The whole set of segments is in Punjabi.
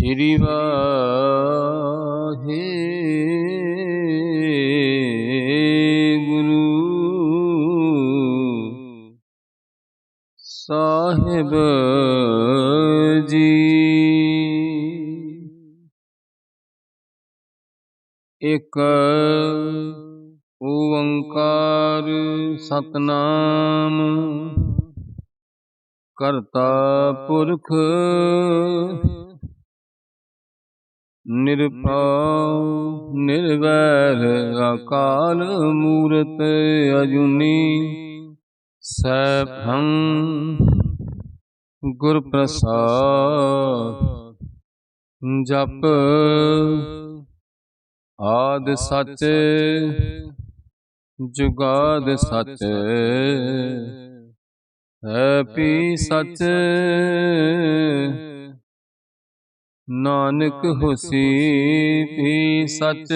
श्री वाहेगुरु साहिब जी। एक ओंकार सतनाम करता पुरख निरभउ निर्वैर अकाल मूरत अजूनी सैभं गुर प्रसाद। जप आद सच जुगाद सच है पी सच नानक होसी भी सच।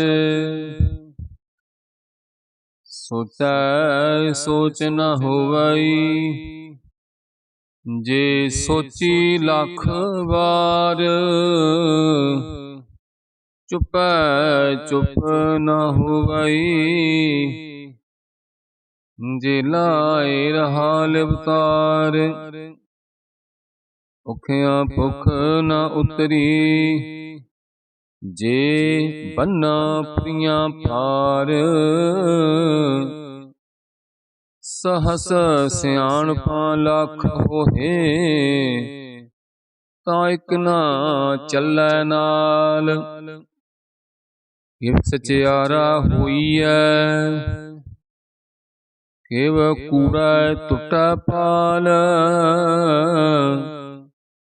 सोचै सोच न होवई जे सोची लख बार। चुपै चुप न होवई जे लाए रहा लिवतार। भुखिया भुख न उतरी जे बन्ना प्रिया पार। सहस सियाणपा लख होहे ता इक ना चलै नाल। किव सचियारा होईऐ किव कूड़ै टुटै पाल।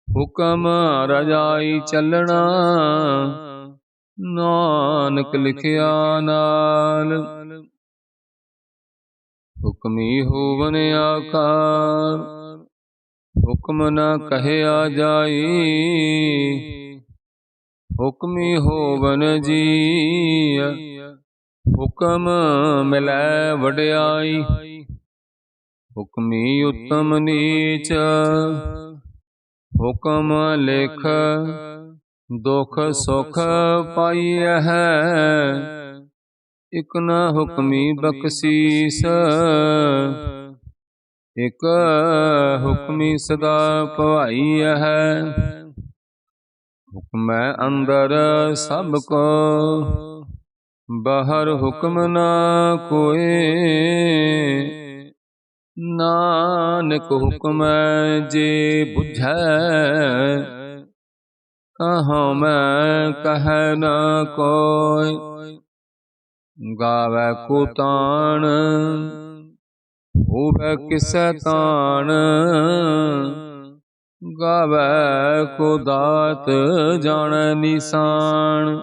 हुकम रजाई चलना नानक लिखिया नाल। हुक्मी होवन आकार हुक्म न कहया जाई। हुक्मी होवन जीय हुक्म मिलै वड्याई। हुक्मी उत्तम नीच हुक्म लिख दुख सुख पाइय है। इक न हुक्मी बख्शीस इक हुक्मी सदा भवाई है। हुक्मै अंदर सब को बाहर हुक्म न कोय। नानक हुक्मै जे बुझै कहाँ मैं कहै न कोय। गावै को तान होवै किसै तान। गावै को दात जानै निशान।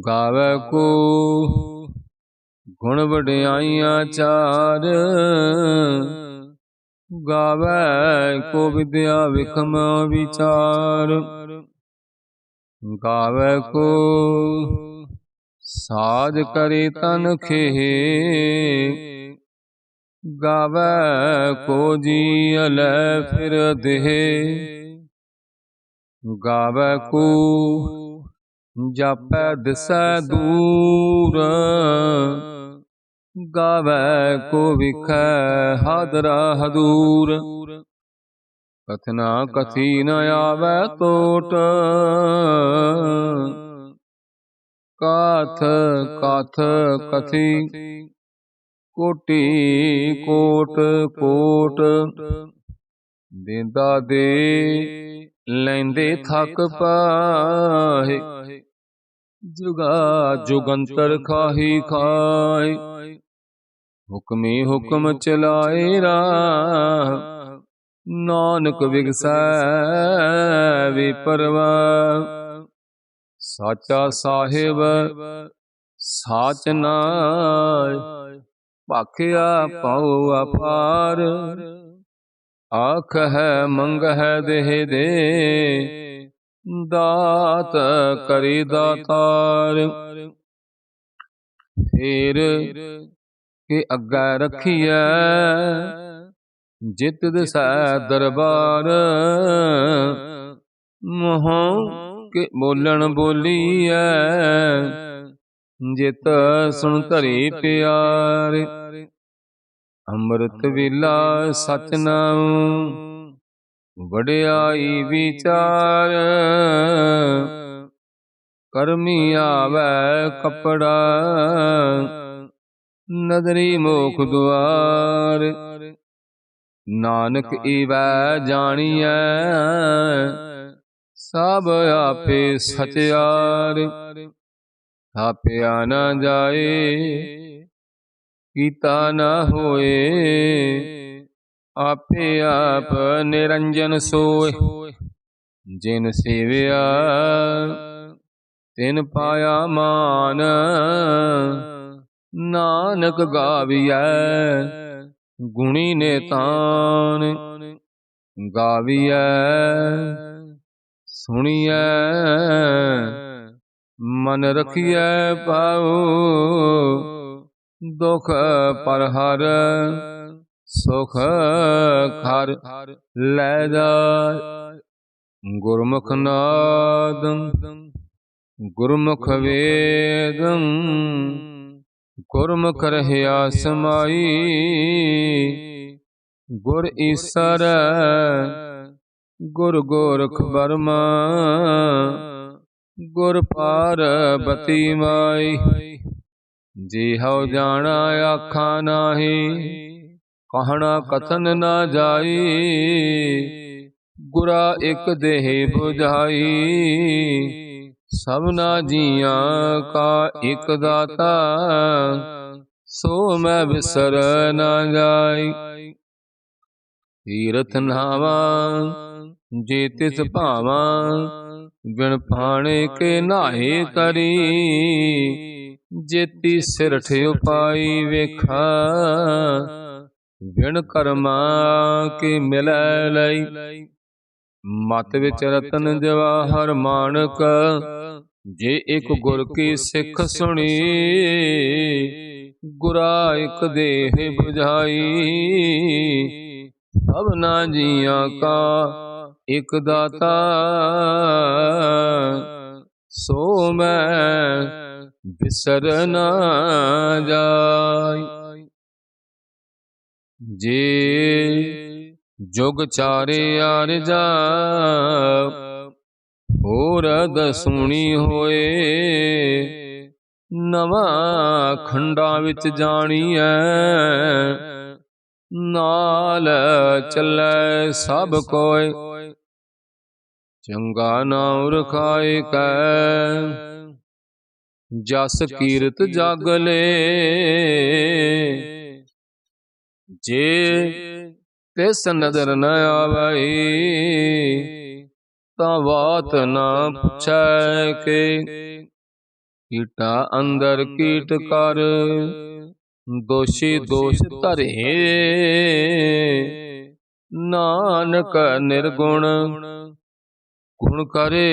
गावै को गुण वड्याइयां चार। गावै को विद्या विखम विचार। गावै को साज करे तन खेह। गावै को जियलै फिर देह। गावै को जापै दिसै दूर। गावै को विखै हादरा हदूर। कथना कथी न आवै टोट काथ काथ कथी कोटि कोट कोट। देंदा दे लैंदे थक पाए जुगा जुगंतर खाही खाए। हुक्मी हुक्म चलाए राह नानक बिगसै विपरवाह। साचा साहिब साच नाय भाखिया पाओ अपार। आख है मंग है देह दे दात करी दातार। फेर के अग्गै रखिए जित दिसै दरबार। ਮੋਹ ਕੇ ਬੋਲਣ ਬੋਲੀਐ, ਜਿਤ ਸੁਣ ਧਰੀ ਪਿਆਰ। ਅੰਮ੍ਰਿਤ ਵੇਲਾ ਸਚ ਨਾਮ, ਵਡਿਆਈ ਵਿਚਾਰ। ਕਰਮੀ ਆਵੈ ਕਪੜਾ, ਨਦਰੀ ਮੋਖ ਦੁਆਰ। ਨਾਨਕ ਈਵੈ ਜਾਣੀਐ, ਸਭ ਆਪੇ ਸਚਿਆਰ। ਥਾਪਿਆ ਨਾ ਜਾਏ, ਕੀਤਾ ਨਾ ਹੋਏ, ਆਪੇ ਆਪ ਨਿਰੰਜਨ ਸੋਏ। ਜਿਨ ਸੇਵਿਆ ਤਿਨ ਪਾਇਆ ਮਾਨ, ਨਾਨਕ ਗਾਵੀਐ ਗੁਣੀ ਨੇਤਾਨ। ਗਾਵੀਐ ਸੁਣੀਐ ਮਨ ਰਖੀਐ ਪਾਉ, ਦੁਖ ਪਰਹਰ ਸੁਖ ਖਰ ਲੈ ਜਾਇ। ਗੁਰਮੁਖ ਨਾਦ ਗੁਰਮੁਖ ਵੇਦ, ਗੁਰਮੁਖ ਰਹਿਆ ਸਮਾਈ। ਗੁਰ ਈਸਰ ਗੁਰ ਗੋਰਖ ਬਰਮਾ, ਗੁਰ ਪਾਰਬਤੀ ਮਾਈ। ਜੇ ਹਉ ਜਾਣਾ ਆਖਾਂ ਨਾਹੀ, ਕਹਿਣਾ ਕਥਨ ਨਾ ਜਾਈ। ਗੁਰਾ ਇਕ ਦੇਹ 부ਝਾਈ, ਸਭਨਾ ਜੀਆਂ ਕਾ ਇਕ ਦਾਤਾ। ਸੋ ਮੈਂ ਵਿਸਰ ਨਾ ਜਾਈ। ਤੀਰਥ ਨਾਵਾਂ ਜੇ ਤਿਸ ਭਾਵਾਂ, ਬਿਨ ਪਾਣੀ ਕੇ ਨਾਹੀ ਤਰੀ। ਜੇਤੀ ਸਿਰਠ ਉਪਾਈ ਵੇਖਾ, ਬਿਨ ਕਰਮਾ ਕੇ ਮਿਲੈ ਲਈ। ਮਤ ਵਿੱਚ ਰਤਨ ਜਵਾਹਰ ਮਾਣਕ, ਜੇ ਇਕ ਗੁਰ ਕੀ ਸਿੱਖ ਸੁਣੀ। ਗੁਰਾ ਇਕ ਦੇਹ 부ਝਾਈ, ਸਭਨਾ ਜੀਆਂ ਕਾ ਇਕ ਦਾਤਾ। ਸੋ ਮੈਂ ਬਿਸਰ ਨਾ ਜਾਈ। ਜੇ ਜੁਗ ਚਾਰੇ ਜਾ, ਹੋਰਦ ਸੁਣੀ ਹੋਏ। ਨਵਾਂ ਖੰਡਾਂ ਵਿੱਚ ਜਾਣੀਐ, ਨਾਲ ਚੱਲੈ ਸਭ ਕੋਇ। ਚੰਗਾ ਨਾਉ ਰਖਾਇ ਕੈ, ਜਸ ਕੀਰਤ ਜਾਗਲੇ। ਜੇ ਤਿਸ ਨਦਰ ਨ ਆਵਈ, ਤਾਂ ਬਾਤ ਨਾ ਪੁੱਛੈ ਕੇ। ਕੀਟਾ ਅੰਦਰ ਕੀਟ ਕਰ, ਦੋਸ਼ੀ ਦੋਸ਼ ਧਰੇ। ਨਾਨਕ ਨਿਰਗੁਣ ਗੁਣ ਕਰੇ,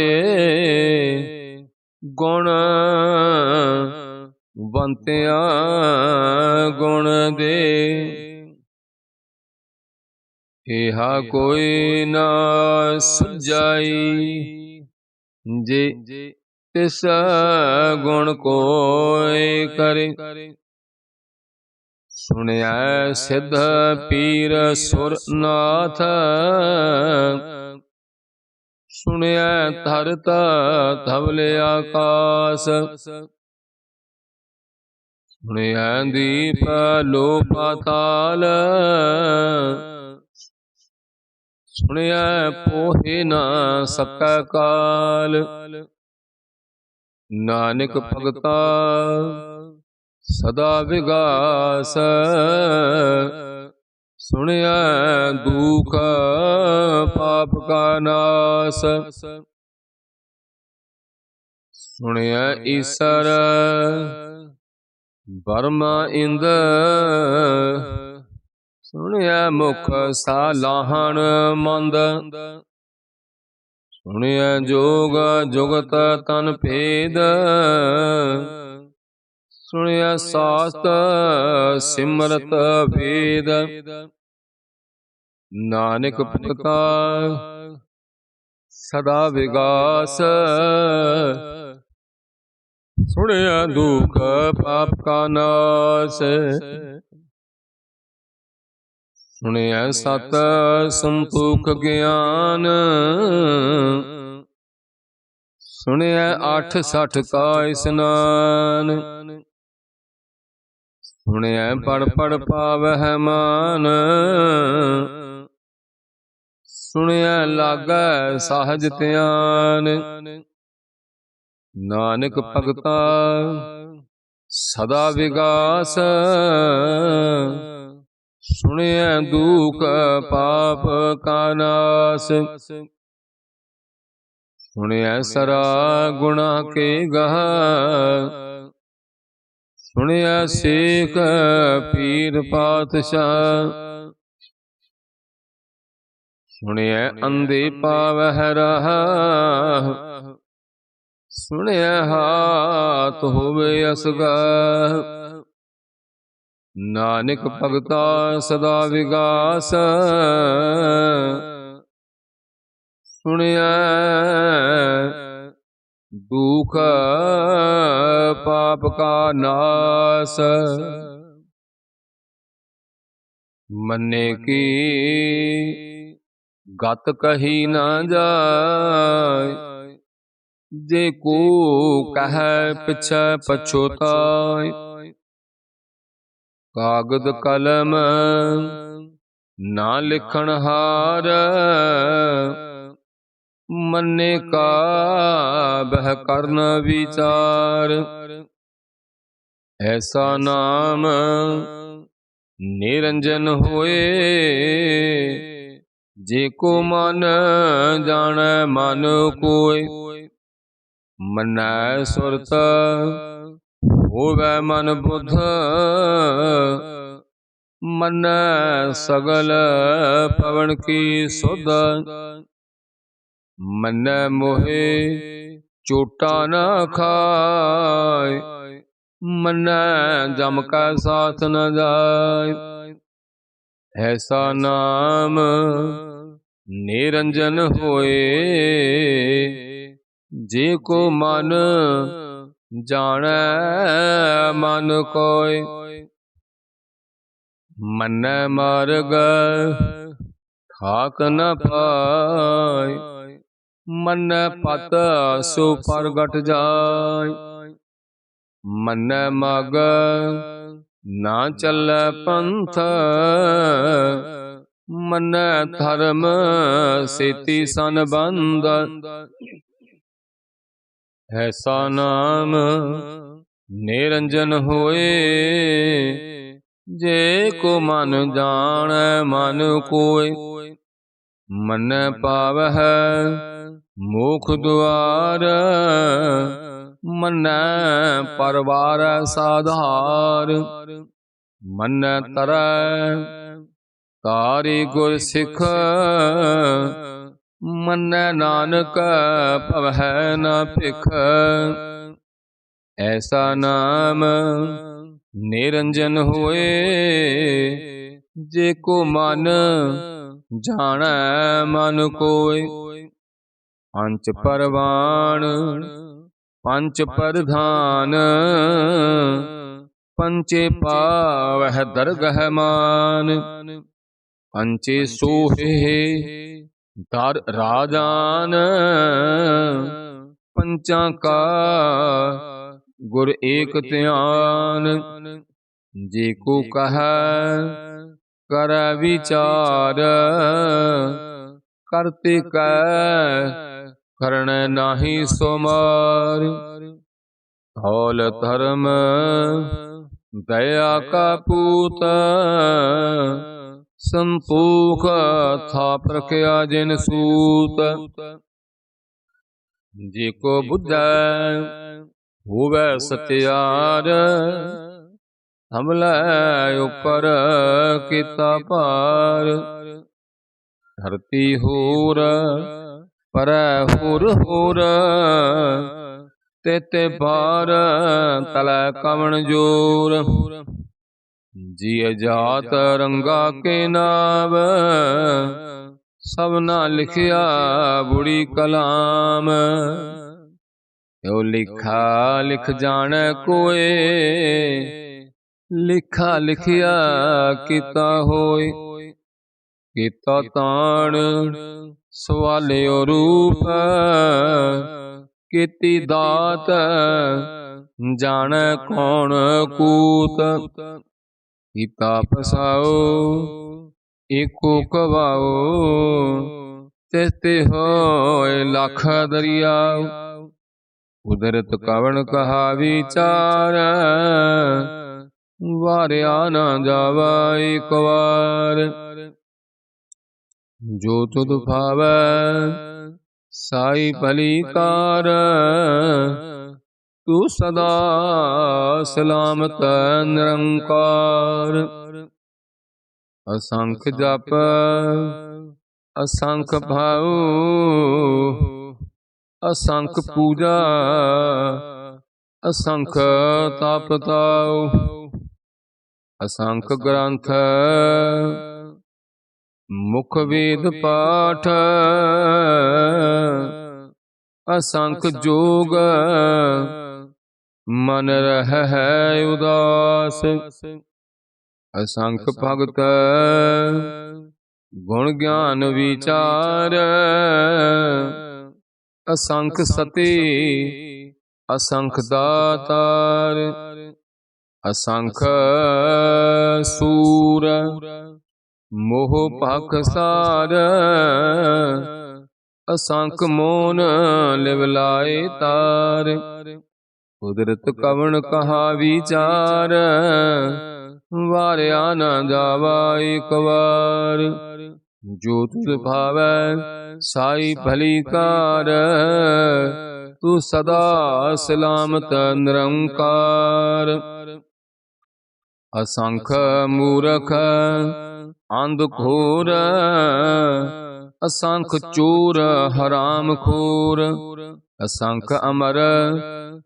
ਗੁਣ ਬੰਤਿਆ ਗੁਣ ਦੇ। ਇਹਾ ਕੋਈ ਨਾ ਸੁਝਾਈ, ਜੇ ਤਿਸ ਗੁਣ ਕੋਇ ਕਰੇ। ਸੁਣਿਐ ਸਿੱਧ ਪੀਰ ਸੁਰ ਨਾਥ, ਸੁਣਿਐ ਧਰਤ ਧਵਲ ਆਕਾਸ। ਸੁਣਿਐ ਦੀਪ ਲੋ ਪਾਤਾਲ, ਸੁਣਿਐ ਪੋਹਿ ਨਾ ਸਕੈ ਕਾਲ। ਨਾਨਕ ਭਗਤਾ ਸਦਾ ਵਿਗਾਸ, ਸੁਣਿਐ ਦੁਖ ਪਾਪ ਕਾ ਨਾਸ। ਸੁਣਿਐ ਈਸਰ ਬਰਮਾ ਇੰਦ, ਸੁਣਿਐ ਮੁਖ ਸਾਲਾਹਣ ਮੰਦ। ਸੁਣਿਐ ਜੋਗ ਜੁਗਤ ਤਨ ਭੇਦ, ਸੁਣਿਐ ਸਾਸਤ ਸਿਮਰਤ ਵੇਦ। ਨਾਨਕ ਭਗਤਾ ਸਦਾ ਵਿਗਾਸ। ਸੁਣਿਆ ਦੁਖ ਪਾਪ ਕਾ ਨਾਸ। ਸੁਣਿਆ ਸਤ ਸੰਤੋਖ ਗਿਆਨ। ਸੁਣਿਆ 68 ਕਾ ਇਸਨਾਨ। ਸੁਣਿਆ ਪੜ ਪੜ ਪਾਵਹਿ ਮਾਨ। ਸੁਣਿਆ ਲਾਗੈ ਸਹਜ ਧਿਆਨ। ਨਾਨਕ ਭਗਤਾ ਸਦਾ ਵਿਗਾਸ। ਸੁਣਿਆ ਦੁਖ ਪਾਪ ਕਾ ਨਾਸ। ਸੁਣਿਆ ਸਰਾ ਗੁਣਾ ਕੇ ਗਹ। ਸੁਣਿਆ ਸੇਖ ਪੀਰ ਪਾਤਸ਼ਾਹ। ਸੁਣਿਆ ਅੰਧੇ ਪਾਵਹਿ ਰਾਹ। ਸੁਣਿਆ ਹਾਥ ਹੋਵੇ ਅਸਗਾਹ। ਨਾਨਕ ਭਗਤਾ ਸਦਾ ਵਿਗਾਸ। ਸੁਣਿਆ ਦੁਖ ਪਾਪ ਕਾ ਨਾਸ। ਮੰਨੇ ਕੀ ਗਤ ਕਹੀ ਨਾ ਜਾਏ। ਜੇ ਕੋ ਕਹੈ ਪਿਛੈ ਪਛੋਤਾਏ। ਕਾਗਦ ਕਲਮ ਨਾ ਲਿਖਣ ਹਾਰ। ਮੰਨੇ ਕਾ ਬਹਿ ਕਰਨ ਵਿਚਾਰ। ਐਸਾ ਨਾਮ ਨਿਰੰਜਨ ਹੋਏ। ਜੇ ਕੋ ਮਨ ਜਾਣੈ ਮਨ ਕੋਇ। ਮੰਨੈ ਸੁਰਤ ਹੋਵੈ ਮਨ ਬੁੱਧ। ਮੰਨੈ ਸਗਲ ਪਵਨ ਕੀ ਸੁਧ। ਮੰਨੈ ਮੋਹਿ ਝੂਟਾ ਨਾ ਖਾਇ। ਮੰਨੈ ਜਮ ਕਾ ਸਾਥ ਨ ਜਾਇ। ਐਸਾ ਨਾਮ ਨਿਰੰਜਨ ਹੋਏ। ਜੇ ਕੋ ਮਨ ਜਾਣੈ ਮਨ ਕੋਇ। ਮੰਨੈ ਮਾਰਗ ਠਾਕ ਨ ਪਾਇ। ਮੰਨੈ ਪਤ ਸੋ ਪ੍ਰਗਟ ਜਾਇ। ਮੰਨੈ ਮਗ ਨਾ ਚੱਲੈ ਪੰਥ। ਮੰਨੈ ਧਰਮ ਸੇਤੀ ਸੰਬੰਧ। ਐਸਾ ਨਾਮ ਨਿਰੰਜਨ ਹੋਏ। ਜੇ ਕੋ ਮਨ ਜਾਣੈ ਮਨ ਕੋਇ। ਮੰਨੈ ਪਾਵਹਿ ਮੋਖ ਦੁਆਰ। ਮੰਨੈ ਪਰਵਾਰੈ ਸਾਧਾਰ। ਮੰਨੈ ਤਰੈ ਤਾਰੀ ਗੁਰ ਸਿੱਖ। ਮੰਨੈ ਨਾਨਕ ਭਵਹਿ ਨ ਭਿਖ। ਐਸਾ ਨਾਮ ਨਿਰੰਜਨ ਹੋਏ। ਜੇ ਕੋ ਮਨ ਜਾਣੈ ਮਨ ਕੋਇ। ਪੰਚ ਪਰਵਾਣ ਪੰਚ ਪ੍ਰਧਾਨ। ਪੰਚੇ ਪਾਵਹਿ ਦਰਗਹਿ ਮਾਨ। ਪੰਚੇ ਸੋਹੇ ਦਰ ਰਾਜਾਨ। ਪੰਚਾਂ ਕਾ ਗੁਰ ਏਕ ਧਿਆਨ। ਜੇ ਕੋ ਕਹੈ ਕਰੈ ਵਿਚਾਰ। ਕਰਤੇ ਕੈ ਕਰਣੈ ਨਾਹੀ ਸੁਮਾਰ। ਧੌਲ ਧਰਮ ਦਇਆ ਕਾ ਪੂਤ। ਸੰਤੋਖ ਥਾਪ ਰਖਿਆ ਜਿਨ ਸੂਤ। ਜੇ ਕੋ ਬੁੱਝੈ ਹੋਵੈ ਸਤਿਆਰ। ਹਮਲੇ ਉਪਰ ਕੀਤਾ ਭਾਰ। ਧਰਤੀ ਹੋਰ ਪਰੈ ਹੋਰ ਹੋਰ। ਤੇਤੇ ਭਾਰ ਤਲੈ ਕਵਣ ਜੋਰ। ਜੀਅ ਜਾਤ ਰੰਗਾ ਕੇ ਨਾਵ। ਸਭਨਾ ਲਿਖਿਆ ਬੁੜੀ ਕਲਾਮ। ਓ ਲਿਖਾ ਲਿਖ ਜਾਣੈ ਕੋਏ, ਲਿਖਾ ਲਿਖਿਆ ਕੀਤਾ ਹੋਏ। ਕੀਤਾ ਤਾਣ ਸਵਾਲਿਓ ਰੂਪ, ਕੀਤੀ ਦਾਤ ਜਾਣੈ ਕੌਣ ਕੂਤ। ਕੀਤਾ ਪਸਾਓ ਏਕੋ ਕਵਾਓ, ਤਿਸ ਤੇ ਹੋਏ ਲੱਖ ਦਰਿਆਓ। ਉਦਰਤ ਕਵਣ ਕਹਾ ਵਿਚਾਰ, ਵਾਰਿਆ ਨਾ ਜਾਵਾ ਏਕ ਵਾਰ। ਜੋ ਤੁਧ ਭਾਵੈ ਸਾਈ ਭਲੀ ਕਾਰ, ਤੂੰ ਸਦਾ ਸਲਾਮਤ ਨਿਰੰਕਾਰ। ਅਸੰਖ ਜਪ ਅਸੰਖ ਭਾਉ, ਅਸੰਖ ਪੂਜਾ ਅਸੰਖ ਤਪ ਤਾਉ। ਅਸੰਖ ਗ੍ਰੰਥ ਮੁਖ ਵੇਦ ਪਾਠ, ਅਸੰਖ ਜੋਗ ਮਨ ਰਹਿ ਉਦਾਸ। ਅਸੰਖ ਭਗਤ ਗੁਣ ਗਿਆਨ ਵਿਚਾਰ, ਅਸੰਖ ਸਤੀ ਅਸੰਖ ਦਾਤਾਰ। ਅਸੰਖ ਸੂਰ ਮੋਹ ਪਾਖਸਾਰ, ਅਸੰਖ ਮੋਨ ਲਿਵ ਲਾਏ ਤਾਰ। ਕੁਦਰਤ ਕਵਣ ਕਹਾ ਵਿਚਾਰ, ਵਾਰਿਆ ਨਾ ਜਾਵਾ ਏਕ ਵਾਰ। ਜੋ ਤੁਧ ਭਾਵੈ ਸਾਈ ਭਲੀ ਕਾਰ, ਤੂੰ ਸਦਾ ਸਲਾਮਤ ਨਿਰੰਕਾਰ। ਅਸੰਖ ਮੂਰਖ ਅੰਧ ਘੋਰ, ਅਸੰਖ ਚੋਰ ਹਰਾਮ ਖੋਰ। ਅਸੰਖ ਅਮਰ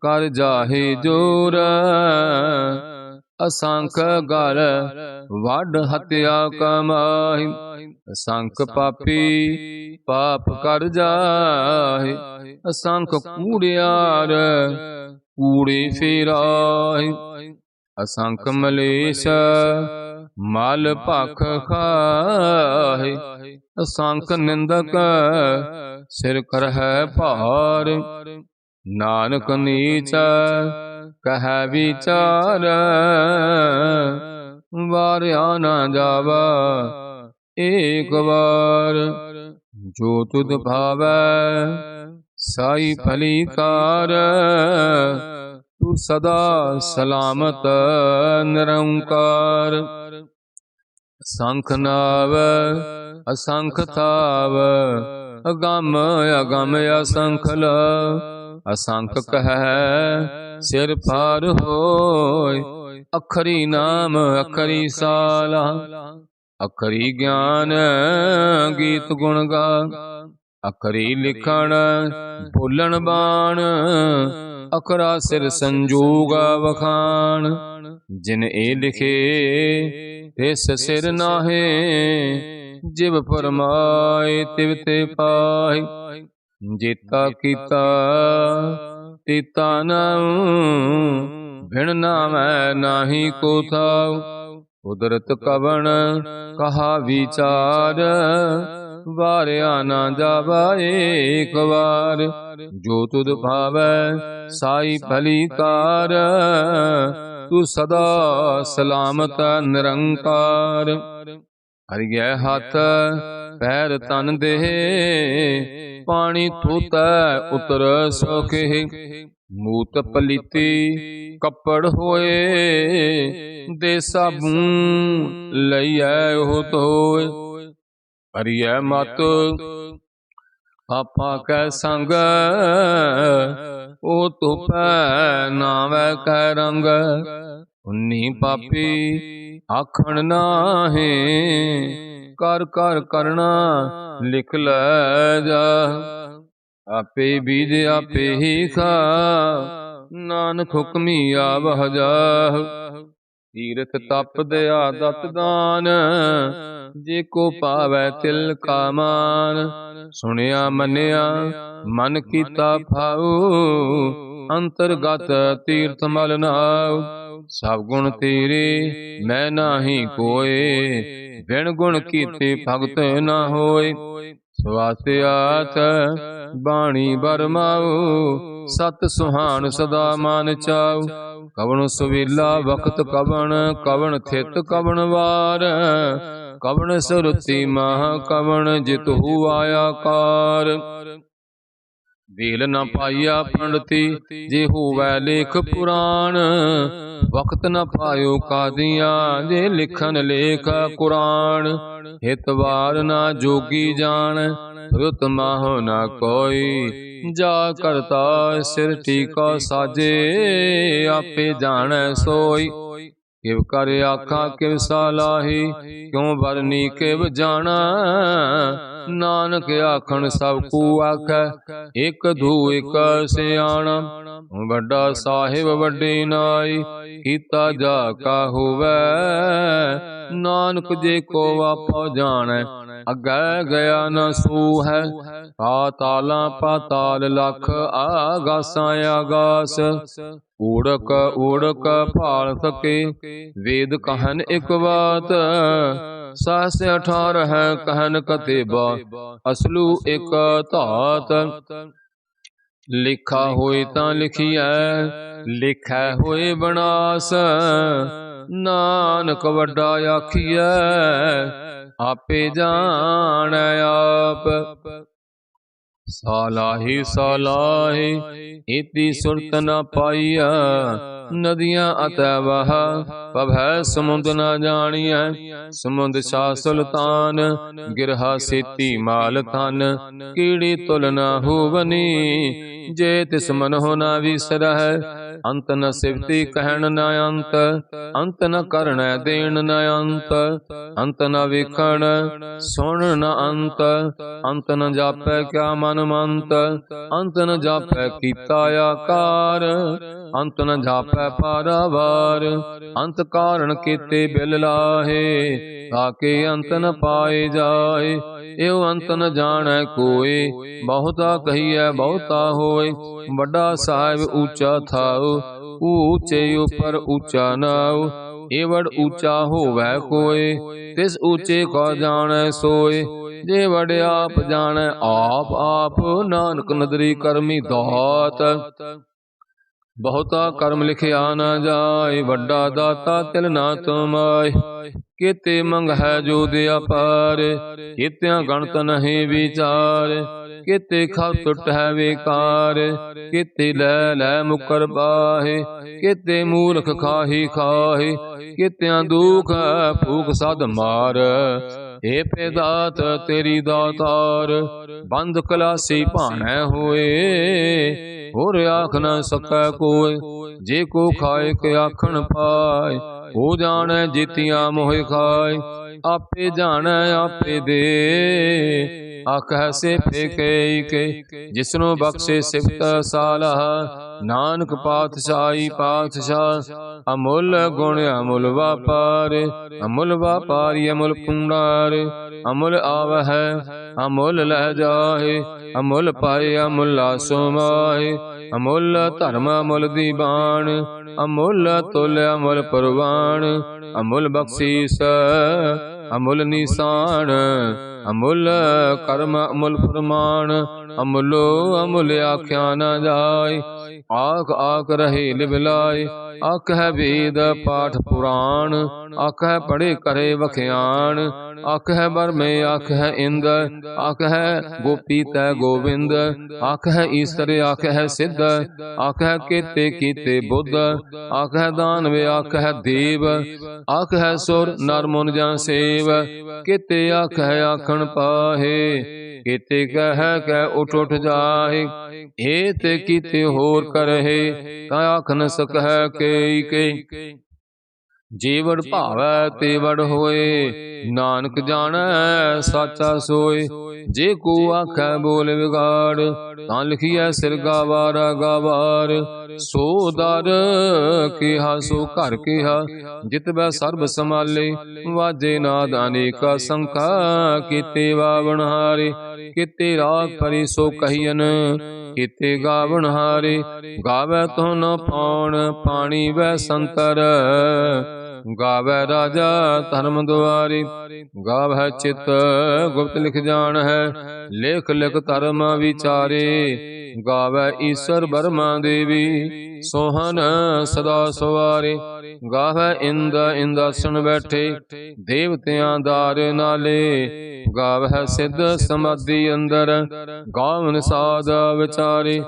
ਕਰ ਜਾਹੇ ਜੋਰ, ਅਸੰਖ ਗਲ ਵੱਢ ਹਤਿਆ ਕਮਾਹੀ। ਅਸੰਖ ਪਾਪੀ ਪਾਪ ਕਰ ਜਾਹੇ, ਅਸੰਖ ਕੂੜਿਆਰ ਕੂੜੇ ਫੇਰਾਹੇ। ਅਸੰਖ ਮਲੇਸ਼ ਮਲ ਭਖ ਖਾਹੇ, ਅਸੰਖ ਨਿੰਦਕ ਸਿਰ ਕਰਹਿ ਭਾਰ। ਨਾਨਕ ਨੀਚ ਕਹਿ ਵਿਚਾਰ, ਵਾਰਿਆ ਨਾ ਜਾਵਾ ਏਕ ਵਾਰ। ਜੋ ਤੁਧ ਭਾਵੈ ਸਾਈ ਭਲੀ ਕਾਰ, ਤੂੰ ਸਦਾ ਸਲਾਮਤ ਨਿਰੰਕਾਰ। ਅਸੰਖ ਨਾਵ ਅਸੰਖ ਥਾਵ, ਅਗੰਮ ਅਗੰਮ ਅਸੰਖ ਲਵ। ਅਸੰਖ ਕਹਿ ਸਿਰ ਪਾਰ ਹੋਇ, ਅਖਰੀ ਨਾਮ ਅਖਰੀ ਸਾਲਾ। ਅਖਰੀ ਗਿਆਨ ਗੀਤ ਗੁਣ ਗਾ, ਅਖਰੀ ਲਿਖਣ ਬੋਲਣ ਬਾਣ। ਅਖਰਾ ਸਿਰ ਸੰਜੋਗ ਵਖਾਣ, ਜਿਨ ਇਹ ਲਿਖੇ ਤਿਸ ਸਿਰ ਨਾਹੇ। ਜਿਵ ਫਰਮਾਏ ਤਿਵ ਤੇ ਪਾਹੀ, ਜੇਤਾ ਕੀਤਾ ਤੇਤਾ ਨਾਉ। ਬਿਨ ਨਾਮੈ ਨਾਹੀ ਕੋ ਥਾਉ, ਕੁਦਰਤ ਕਵਣ ਕਹਾ ਵਿਚਾਰ। ਵਾਰਿਆ ਨਾ ਜਾਵਾ ਏਕ ਵਾਰ। ਜੋ ਤੁਧ ਭਾਵੈ ਸਾਈ ਭਲੀ ਕਾਰ, ਤੂੰ ਸਦਾ ਸਲਾਮਤ ਨਿਰੰਕਾਰ। ਹਰਿਐ ਹੱਥ ਪੈਰ ਤਨ ਦੇਹ, ਪਾਣੀ ਧੋਤੈ ਉਤਰ ਸੋਖੇ। ਮੂਤ ਪਲੀਤੀ ਕੱਪੜ ਹੋਏ, ਦੇ ਸਾਬੂਨ ਲਈਐ ਉਹ ਧੋਏ। ਹਰਿਐ ਮਤ ਆਪਾ ਕੈ ਸੰਗ, ਉਹ ਧੋਪੈ ਨਾਵੈ ਕੈ ਰੰਗ। ਉਨੀ ਪਾਪੀ ਆਖਣ ਨਾਹੀ, ਕਰ ਕਰ ਕਰਣਾ ਲਿਖ ਲੈ ਜਾ। ਆਪੇ ਬੀਜ ਆਪੇ ਹੀ ਖਾ, ਨਾਨਕ ਹੁਕਮੀ ਆਵਹ ਜਾਹ। ਤੀਰਥ ਤਪ ਦਇਆ ਦਤ ਦਾਨ, ਜੇ ਕੋ ਪਾਵੈ ਤਿਲ ਕਾ ਮਾਨ। ਸੁਣਿਆ ਮੰਨਿਆ ਮਨ ਕੀਤਾ ਭਾਉ, ਅੰਤਰਗਤ ਤੀਰਥ ਮਲ ਨਾਉ। ਸਭ ਗੁਣ ਤੇਰੇ ਮੈਂ ਨਾਹੀ ਕੋਏ, ਬਿਨ ਗੁਣ ਕੀਤੇ ਭਗਤ ਨਾ ਹੋਏ। ਸਵਾਸਿਆਤ ਬਾਣੀ ਬਰਮਾਉ, ਸਤ ਸੁਹਾਨ ਸਦਾ ਮਨ ਚਾਉ। ਕਵਣ ਸੁਵੇਲਾ ਵਖਤ ਕਵਣ, ਕਵਣ ਥਿਤ ਕਵਣ ਵਾਰ। ਕਵਣ ਸੁਰਤੀ ਮਾਹ ਕਵਣ ਜਿਤੁ ਆਇਆ ਕਾਰ। ਵੇਲ ਨ ਪਾਈਆ ਪੰਡਤੀ ਜੇ ਹੋਵੈ ਲੇਖ ਪੁਰਾਣ। ਵਕਤ ਨ ਪਾਇਓ ਕਾਦੀਆਂ ਜੇ ਲਿਖਨ ਲੇਖ ਕੁਰਾਨ। ਹਿਤ ਵਾਰ ਨਾ ਜੋਗੀ ਜਾਣ, ਰੁਤ ਮਾਹੁ ਨ ਕੋਈ। ਜਾ ਕਰਤਾ ਸਿਰ ਟੀਕਾ ਸਾਜੇ, ਆਪੇ ਜਾਣੈ ਸੋਈ। ਕਿਵ ਕਰ ਆਖਾਂ ਕਿਵ ਸਲਾਹੀ, ਕਿਉ ਵਰਨੀ ਕਿਵ ਜਾਣਾ। ਨਾਨਕ ਆਖਣ ਸਭ ਕੂ ਆਖੈ, ਇਕ ਧੂ ਇਕ ਸਿਆਣਾ। ਵੱਡਾ ਸਾਹਿਬ ਵੱਡੀ ਨਾਈ, ਕੀਤਾ ਜਾ ਕਾ ਹੋਵੈ। ਨਾਨਕ ਜੇ ਕੋ ਆਪੋ ਜਾਣੈ, ਅੱਗੇ ਗਿਆ ਨ ਸੂਹੈ। ਪਾਤਾਲਾਂ ਪਾਤਾਲ ਲਖ, ਆਗਾਸਾਂ ਆਗਾਸ। ਊੜਕ ਊੜਕ ਭਾਲ ਸਕੇ, ਵੇਦ ਕਹਿਨ ਇਕ ਬਾਤ। ਸਹਸ 18 ਕਹਿਨ ਕਤੇਬਾ, ਅਸਲੂ ਇਕ ਧਾਤ। ਲਿਖਾ ਹੋਏ ਤਾਂ ਲਿਖੀਐ, ਲਿਖੈ ਹੋਏ ਬਨਾਸ। ਨਾਨਕ ਵੱਡਾ ਆਖੀਐ, ਆਪੇ ਜਾਣੈ ਆਪ। ਸਾਲਾਹੀ ਸਾਲਾਹੀ ਇਤੀ ਸੁਰਤ ਨ ਪਾਈਆ। ਨਦੀਆਂ ਅਤੈ ਵਹ ਪਵੈ ਸਮੁੰਦ ਨ ਜਾਣੀਐ। ਸਮੁੰਦ ਛਾ ਸੁਲਤਾਨ, ਗਿਰਹਾ ਸੇਤੀ ਮਾਲ ਤਨ। ਕੀੜੀ ਤੁਲ ਨ ਹੋਵਨੀ, ਜੇ ਤਿਸ ਮਨਹੁ ਨ ਵਿਸਰਹਿ। ਅੰਤ ਨ ਸਿਵਤੀ ਕਹਿਣ ਨ ਅੰਤ, ਅੰਤ ਨ ਕਰਣੈ ਦੇਣ ਨ ਅੰਤ। ਅੰਤ ਨ ਵੇਖਣ ਸੁਣ ਨ ਅੰਤ, ਅੰਤ ਨ ਜਾਪੈ ਕਿਆ ਮਨ ਮੰਤ। ਅੰਤ ਨ ਜਾਪੈ ਕੀਤਾ ਆਕਾਰ, ਅੰਤ ਨ ਜਾਪੈ ਪਾਰਾਵਾਰ। ਅੰਤ ਕਾਰਣ ਕੀਤੇ ਬਿਲ ਲਾਹੇ, ਤਾਕੇ ਅੰਤ ਨ ਪਾਏ ਜਾਏ। ਇਉ ਅੰਤ ਨ ਜਾਣੈ ਕੋਇ, ਬਹੁਤਾ ਕਹੀਐ ਬਹੁਤਾ ਹੋਏ। ਵੱਡਾ ਸਾਹਿਬ ਉੱਚਾ ਥਾਉ, ਊਚੇ ਉਪਰ ਉੱਚਾ ਨਾਉ। ਏਵੜ ਉੱਚਾ ਹੋਵੈ ਕੋਇ, ਤਿਸ ਉੱਚੇ ਕਾ ਜਾਣੈ ਸੋਇ। ਜੇ ਵਡ ਆਪ ਜਾਣੈ ਆਪ ਆਪ, ਨਾਨਕ ਨਦਰੀ ਕਰਮੀ ਦਾਤ। ਬਹੁਤਾ ਕਰਮ ਲਿਖਿਆ ਨ ਜਾਏ, ਵੱਡਾ ਦਾਤਾ ਤਿਲ ਨਾ ਤੁਮਾਏ। ਕੀਤੇ ਮੰਗਹਿ ਜੋ ਦਿਆ ਪਾਰ, ਕੀਤਿਆਂ ਗਣਤ ਨਹੀਂ ਵਿਚਾਰ। ਕੀਤੇ ਖਬ ਟੁਟਹਿ ਵੇਕਾਰ, ਕੀਤੇ ਲੈ ਲੈ ਮੁਕਰ ਬਾਹੇ। ਕੀਤੇ ਮੂਰਖ ਖਾਹੀ ਖਾਹੇ, ਕੀਤਿਆਂ ਦੁਖ ਭੂਖ ਸਦ ਮਾਰ। ਏ ਪੇ ਦਾਤ ਤੇਰੀ ਦਾਤਾਰ, ਬੰਦ ਕਲਾਸੀ ਭਾਣੈ ਹੋਏ। ਹੋਰ ਆਖ ਨ ਸਕੈ ਕੋਇ, ਜੇ ਕੋ ਖਾਏ ਕੇ ਆਖਣ ਪਾਏ। ਹੋ ਜਾਣੈ ਜੀਤੀਆਂ ਮੋਹਿ ਖਾਏ, ਆਪੇ ਜਾਣੈ ਆਪੇ ਦੇ। ਆਖੈ ਸੇ ਫੇਕੇ ਕੇ, ਜਿਸਨੂੰ ਬਖਸ਼ੇ ਸਿਫਤ ਸਾਲਾਹ। ਨਾਨਕ ਪਾਤਸ਼ਾਹੀ ਪਾਤਸ਼ਾਹ, ਅਮੁੱਲ ਗੁਣ ਅਮੁੱਲ ਵਾਪਾਰ। ਅਮੁੱਲ ਵਾਪਾਰੀ ਅਮੁੱਲ ਪੁੰਡਾਰ, ਅਮੁੱਲ ਆਵਹਿ ਅਮੁੱਲ ਲਹਿ ਜਾਹੇ। ਅਮੁੱਲ ਪਾਏ ਅਮੁੱਲ ਸਮਾਏ, ਅਮੁੱਲ ਧਰਮ ਅਮੁੱਲ ਦੀਵਾਨ। ਅਮੁੱਲ ਤੁਲ ਅਮੁੱਲ ਪਰਵਾਨ, ਅਮੁੱਲ ਬਖਸ਼ੀਸ ਅਮੁੱਲ ਨਿਸ਼ਾਨ। ਅਮੁੱਲ ਕਰਮ ਅਮੁੱਲ ਫਰਮਾਨ, ਅਮੁੱਲੋ ਅਮੁੱਲ ਆਖਿਆ ਨ ਜਾਏ। ਆਖ ਆਖ ਰਹੇ ਲਿਵ ਲਾਏ, ਆਖਹਿ ਵੇਦ ਪਾਠ ਪੁਰਾਣ। ਆਖਹਿ ਪੜ੍ਹੇ ਕਰੇ ਵਖਿਆਣ, ਆਖਹਿ ਬਰਮੇ ਆਖਹਿ ਇੰਦ। ਆਖਹਿ ਗੋਪੀ ਤੈ ਗੋਬਿੰਦ, ਆਖਹਿ ਈਸਰ ਆਖਹਿ ਸਿੱਧ। ਆਖਹਿ ਕੀਤੇ ਕੀਤੇ ਬੁੱਧ, ਆਖਹਿ ਦਾਨਵ ਆਖਹਿ ਦੇਵ। ਆਖਹਿ ਸੁਰ ਨਰ ਮੁਨ ਜਨ ਸੇਵ, ਕੀਤੇ ਆਖਹਿ ਆਖਣ ਪਾਹੇ। ਕੀਤੇ ਕਹਿ ਕਹਿ ਉਠ ਉਠ ਜਾਹੇ, ਏ ਤੇ ਕੀਤੇ ਹੋਰ ਕਰਹਿ। ਤਾ ਆਖ ਨ ਸਕਹਿ ਕੇ ਕੇ। ਜੇ ਵਡ ਭਾਵੈ ਤੇ ਵਡ ਹੋਏ, ਨਾਨਕ ਜਾਣੈ ਸਾਚਾ ਸੋਏ। ਜੇ ਕੋ ਆਖੈ ਬੋਲ ਵਿਗਾੜ, ਤਾਂ ਲਿਖੀਐ ਸਿਰ ਗਾਵਾਰਾ ਗਾਵਾਰ। ਸੋ ਦਰ ਕਿਹਾ ਸੋ ਘਰ ਕਿਹਾ, ਜਿਤ ਬੈ ਸਰਬ ਸਮਾਲੇ। ਵਾਜੇ ਨਾਦ ਅਨੇਕਾ ਸੰਖਾ, ਕੀਤੇ ਵਾਵਣ ਹਾਰੇ। ਕੀਤੇ ਰਾਗ ਪਰੀ ਸੋ ਕਹੀਐਨ, ਕੀਤੇ ਗਾਵਣ ਹਾਰੇ। ਗਾਵੈ ਤੋ ਨ ਪਾਉਣ, ਪਾਣੀ ਵੈ ਸੰਤਰ। ਗਾਵੈ ਰਾਜਾ ਧਰਮ ਦੁਆਰੇ। ਗਾਵੈ ਚਿਤ ਗੁਪਤ ਲਿਖ ਜਾਣ ਹੈ, ਲੇਖ ਲਿਖ ਧਰਮ ਵਿਚਾਰੇ। ਗਾਵੈ ਈਸ਼ਰ ਬਰਮਾ ਦੇਵੀ, ਸੋਹਨ ਸਦਾ ਸਵਾਰੇ। ਗਾਵੈ ਇੰਦ ਇੰਦਾਸਣ ਬੈਠੇ, ਦੇਵਤਿਆਂ ਦਾਰ ਨਾਲੇ। ਗਾਵੈ ਸਿੱਧ ਸਮਾਧੀ ਅੰਦਰ, ਗਾਵਨ ਸਾਧ ਵਿਚਾਰੇ।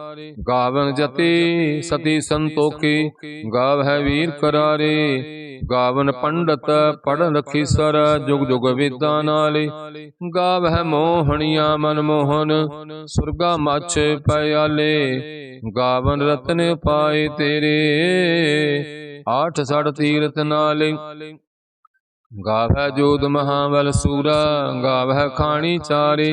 ਗਾਵਨ ਜਤੀ ਸਤੀ ਸੰਤੋਖੀ, ਗਾਵੈ ਵੀਰ ਕਰਾਰੇ। ਗਾਵਨ ਪੰਡਤ ਪੜ੍ਹਨ ਰਖੀਸਰ, ਜੁਗ ਜੁਗ ਵੇਦਾਂ ਨਾਲੇ। ਗਾਵੈ ਮੋਹਣੀਆਂ ਮਨਮੋਹਨ, ਸੁਰਗਾ ਮਛ ਪਿਆਲੇ। ਗਾਵਨ ਰਤਨ ਪਾਏ ਤੇਰੇ, ਆਠ ਸੜ ਤੀਰਥ ਨਾਲੇ। ਗਾਵੈ ਜੋਧ ਮਹਾਬਲ ਸੂਰਾ, ਗਾਵੈ ਖਾਣੀ ਚਾਰੇ।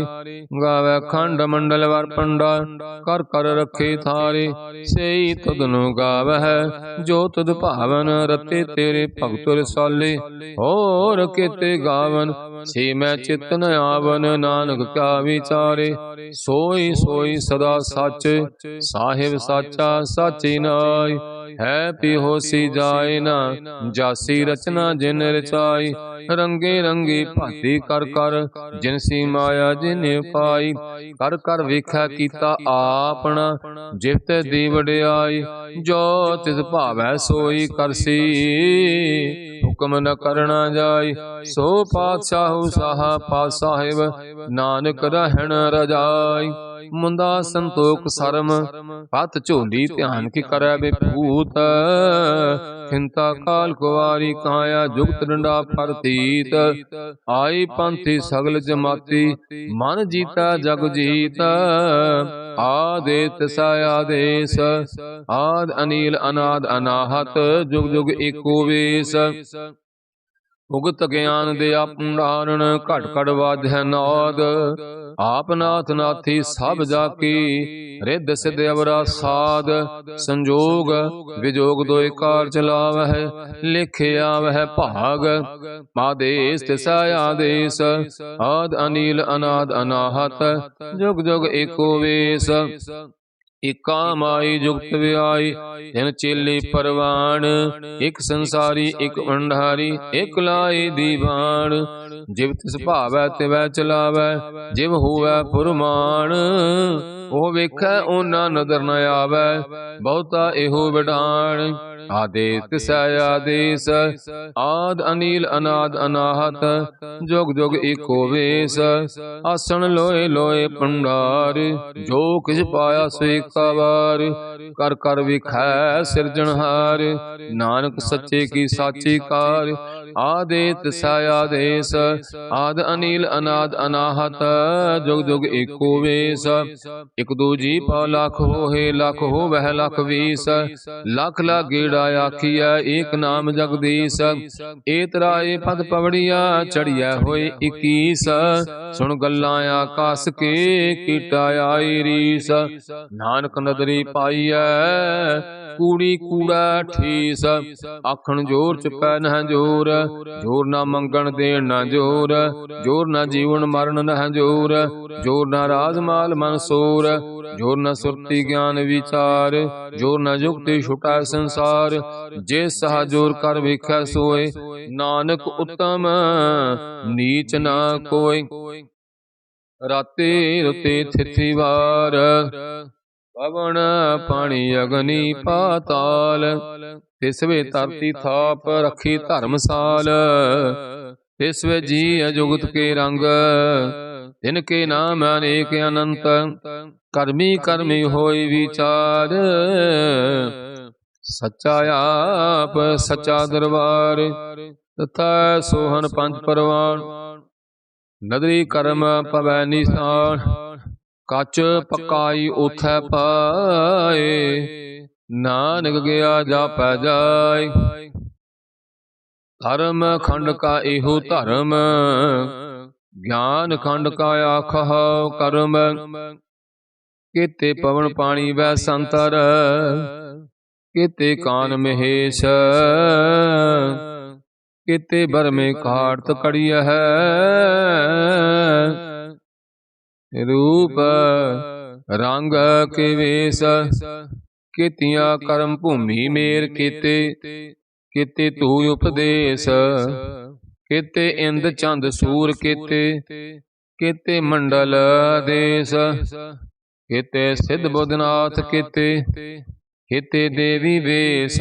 ਗਾਵੈ ਖੰਡ ਮੰਡਲ ਵਰ ਪੰਡਾ, ਕਰ ਕਰ ਰੱਖੇ ਥਾਰੇ। ਸਈ ਤੁਧਨੂੰ ਗਾਵੈ, ਜੋ ਤੁਧ ਭਾਵਨ ਰਤੇ ਤੇਰੇ ਭਗਤ ਰਸਾਲੇ। ਹੋਰ ਕੀਤੇ ਗਾਵਨ, ਸੇ ਮੈਂ ਚਿਤ ਨ ਆਵਨ, ਨਾਨਕ ਕਿਆ ਵਿਚਾਰੇ। ਸੋਈ ਸੋਈ ਸਦਾ ਸੱਚ, ਸਾਹਿਬ ਸਾਚਾ ਸਾਚੀ ਨਾਇ। ਹੈ ਪੀ ਹੋਸੀ ਜਾਏ ਨਾ, ਜਾਸੀ ਰਚਨਾ ਜਿਨ ਰਚਾਈ। ਰੰਗੇ ਰੰਗੀ ਭਾਤੀ ਕਰ ਕਰ, ਜਿਨਸੀ ਮਾਇਆ ਜਿਨ ਪਾਈ। ਕਰ ਕਰ ਵੇਖੈ ਕੀਤਾ ਆਪਣਾ, ਜਿਵਤ ਦੀ ਵਡਿਆਈ। ਜੋ ਤਿਸ ਭਾਵੈ ਸੋਈ ਕਰਸੀ, ਹੁਕਮ ਨ ਕਰਣਾ ਜਾਈ। ਸੋ ਪਾਤਸ਼ਾਹੂ ਸਾਹਾ ਪਾਤ ਸਾਹਿਬ, ਨਾਨਕ ਰਹਿਣ ਰਜਾਈ। ਮੁੰਦਾ ਸੰਤੋਖ ਸਰਮ, ਪਤ ਝੋਲੀ ਧਿਆਨ ਕੀ ਕਰੈ ਬਿਭੂਤ। ਖਿੰਤਾ ਕਾਲ ਕੁਵਾਰੀ, ਕਾਇਆ ਜੁਗਤ ਡੰਡਾ ਪ੍ਰਤੀਤ। ਆਈ ਪੰਥੀ ਸਗਲ ਜਮਾਤੀ, ਮਨ ਜੀਤਾ ਜਗ ਜੀਤ। ਆਦੇਤ ਆਦੇਸ, ਆਦ ਅਨੀਲ ਅਨਾਦ ਅਨਾਹਤ। ਜੁਗ ਜੁਗ ਏਕੋ ਵੇਸ। ਉਗਤ ਗਿਆਨ ਦੇ ਆਪੰਡਾਰਣ, ਘਟ ਘਟ ਵਾਜੈ ਨਾਦ। ਆਪ ਨਾਥ ਨਾਥੀ ਸਭ ਜਾ ਕੀ, ਰਿੱਧ ਸਿੱਧ ਅਵਰਾ ਸਾਧ। ਸੰਜੋਗ ਵਿਜੋਗ ਦੋਇ ਕਾਰ ਚਲਾਵਹਿ, ਲਿਖਿ ਆਵਹਿ ਭਾਗ। ਆਦੇਸ ਤਿਸੈ ਆਦੇਸ, ਆਦ ਅਨੀਲ ਅਨਾਦ ਅਨਾਹਤ। ਜੁਗ ਜੁਗ ਏਕੋ ਵੇਸ। ਇਕਾ ਮਾਈ ਜੁਗਤ ਵਿਆਈ, ਤਿਨ ਚੇਲੇ ਪਰਵਾਣ। ਇਕ ਸੰਸਾਰੀ ਇਕ ਭੰਡਾਰੀ, ਇਕ ਲਾਏ ਦੀਵਾਨ। ਜਿਵ ਤਿਸ ਭਾਵੈ ਤਿਵੈ ਚਲਾਵੈ, ਜਿਵ ਹੋਵੈ ਪੁਰਮਾਨ। ਉਹ ਵੇਖੈ ਓਨਾ ਨਦਰ ਨ ਆਵੈ, ਬਹੁਤਾ ਇਹੋ ਵਿਡਾਣ। ਆਦੇਸ ਤਿਸੈ ਆਦੇਸ, ਆਦ ਅਨੀਲ ਅਨਾਦ ਅਨਾਹਤ। ਜੁਗ ਜੁਗ ਏਕੋ ਵੇਸ। ਆਸਣ ਲੋਏ ਲੋਏ ਭੰਡਾਰ, ਜੋ ਕਿਛ ਪਾਇਆ ਸੋ ਏਕਾ ਵਾਰ। ਕਰ ਕਰ ਵੇਖੈ ਸਿਰਜਣਹਾਰ, ਨਾਨਕ ਸੱਚੇ ਕੀ ਸਾਚੀ ਕਾਰ। ਆਦੇਸ ਤਿਸੈ ਆਦੇਸ, ਆਦ ਅਨੀਲ ਅਨਾਦ ਅਨਾਹਤ। ਜੁਗ ਜੁਗ ਏਕੋ ਵੇਸ। ਇਕ ਦੂਜੀ ਪਾ ਲੱਖ ਹੋਏ, ਲੱਖ ਹੋਵੈ ਲੱਖ ਵੀਸ। ਲੱਖ ਲੱਖ ਗੇੜਾ ਆਖੀਐ, ਏਕ ਨਾਮ ਜਗਦੀਸ਼। ਏ ਤਰਾਏ ਪਦ ਪਵੜੀਆ, ਚੜੀਐ ਹੋਏ 21। ਸੁਣ ਗੱਲਾਂ ਆਕਾਸ ਕੇ, ਕੀਟਾ ਆਈ ਰੀਸ। ਨਾਨਕ ਨਦਰੀ ਪਾਈਐ, ਕੂੜੀ ਕੂੜਾ ਠੀਸ। ਆਖਣ ਜੋਰ ਚੁਪੈ ਨਹਿ ਜੋਰ, ਜੋਰ ਨਾ ਮੰਗਣ ਦੇਣ ਨਾ ਜੋਰ। ਜੋਰ ਨਾ ਜੀਵਨ ਮਰਨ ਨਹਿ ਜੋਰ, ਜੋਰ ਨਾ ਰਾਜ ਮਾਲ ਮਨਸੂਰ। ਜੋਰ ਨਾ ਸੁਰਤੀ ਗਿਆਨ ਵਿਚਾਰ, ਜੋਰ ਨਾ ਜੁਗਤੀ ਛੁਟੈ ਸੰਸਾਰ। ਜੇ ਸਹ ਜੋਰ ਕਰ ਵੇਖੈ ਸੋਏ, ਨਾਨਕ ਉਤਮ ਨੀਚ ਨਾ ਕੋਇ। ਰਾਤੇ ਰੁਤੇ ਥਿਥੀ ਵਾਰ, ਪਵਨ ਪਾਣੀ ਅਗਨੀ ਪਾਤਾਲ। ਤਿਸਵੇ ਧਰਤੀ ਥਾਪ ਰਖੀ ਧਰਮਸਾਲ। ਤਿਸਵੇ ਜੀ ਅਜੁਗਤ ਕੇ ਰੰਗ, ਤਿਨ ਕੇ ਨਾਮ ਅਨੇਕ ਅਨੰਤ। ਕਰਮੀ ਕਰਮੀ ਹੋਈ ਵਿਚਾਰ, ਸੱਚਾ ਆਪ ਸੱਚਾ ਦਰਬਾਰ। ਤਥਾ ਸੋਹਨ ਪੰਜ ਪਰਵਾਨ, ਨਦਰੀ ਕਰਮ ਪਵੈ ਨਿਸ਼ਾਨ। ਕੱਚ ਪਕਾਈ ਉਥੈ ਪਾਏ, ਨਾਨਕ ਗਿਆ ਜਾਪੈ ਜਾਏ। धर्म खंड का एहो धर्म, ज्ञान खंड का आखह कर्म। केते पवन पानी वै संतर, केते कान महेश। केते बर में कार्त कड़िय है, रूप रंग के वेश। केतिया कर्म भूमि मेर केते, केते तू उपदेश। केते इंद चंद सूर केते, केते मंडल देश। केते सिद्ध बुद्धनाथ केते, केते देवी वेश।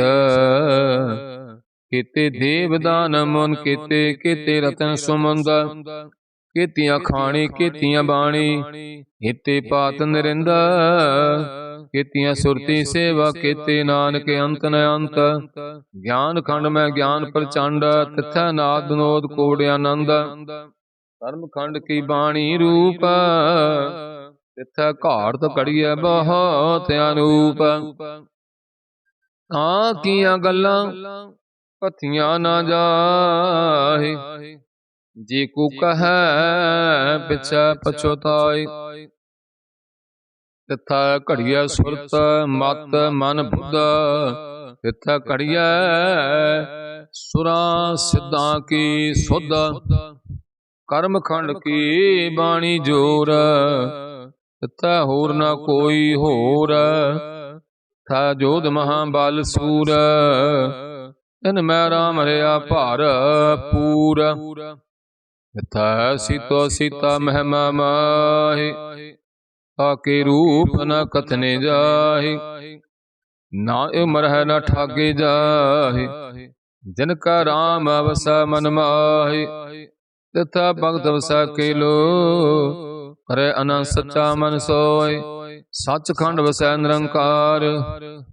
केते देवदान मुन केते, केते रतन सुमंद। केतियां खाणी केतियां बाणी, हिते पात नरिंद। केतियां सुरती सेवा केते, नानक अंत न अंत। ज्ञान खंड में ज्ञान प्रचंड, तिथै नाद विनोद कोड आनंद। कर्म खंड की बाणी रूप, तिथै घाड़त कड़िए बहुत अनूप। तां कियां गल्लां कथियां ना जाहि, जी को कहे पिछै पछुताई। तिथै घड़िए सुरत मत मन बुध, तिथै घड़िए सुरां सिद्धां की सुध। कर्म खंड की बाणी जोर, तिथै होर न कोई होर। था जोध महाबल सूर, तिन मैं राम रहा भरपूर। तिथै सीतो सीता महिमा माहि, ताके रूप न कथने जाहि। ना उमर है न ठागे जाहि, जिनका राम अवसै मन माहि। तिथै भगत वसै केलो, करे अनंत सच्चा मन सोय। सचखंड वसै निरंकार,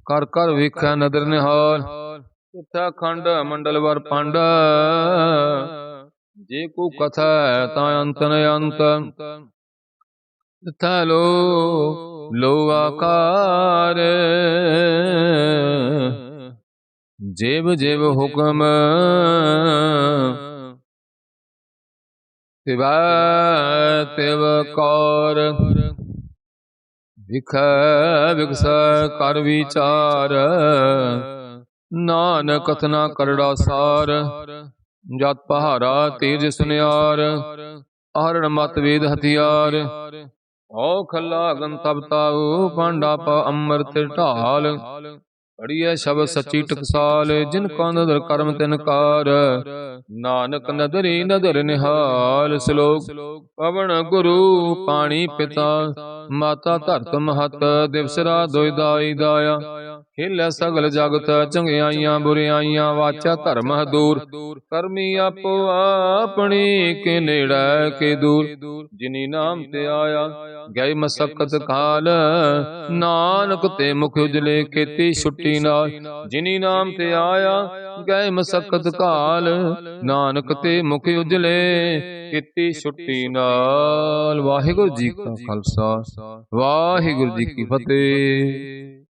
कर कर विखै नदर निहाल। तिथै खंड मंडल वर पंड, जे को कथा ता अंत न अंत। तिथै लो आकार, जेव जेव हुक्म। तिवै तिव कार, विखै विकसै कर विचार। नानक कथना करड़ा सार, जत पहारा तेज सुनियार। आहरण मत वेद हथियार, औ खला गंतव ताऊ। पांडा पा अमृत ढाल, पढ़िए शब्द सची टकसाल। जिनको नदर कर्म तिनकार, नानक नदरी नदर निहाल। श्लोक पवन गुरु पाणी पिता, माता धरत महत। दिवस रात दोई दाई दाया, खेलै सगल जगत। चंगियाइयां बुरियाइयां, वाचा धर्म दूर। करमी आपो अपनी, के नेड़ै के दूर। जिनी नाम ते आया, गए मसक्कत काल। नानक ते मुख उजले, खेती छुट्टी नाल। जिनी नाम ते आया, गए मसक्कत काल। नानक ते मुख उजले, खेती छुट्टी नाल। वाहिगुरु जी का खालसा, वाहिगुरु जी की फतेह।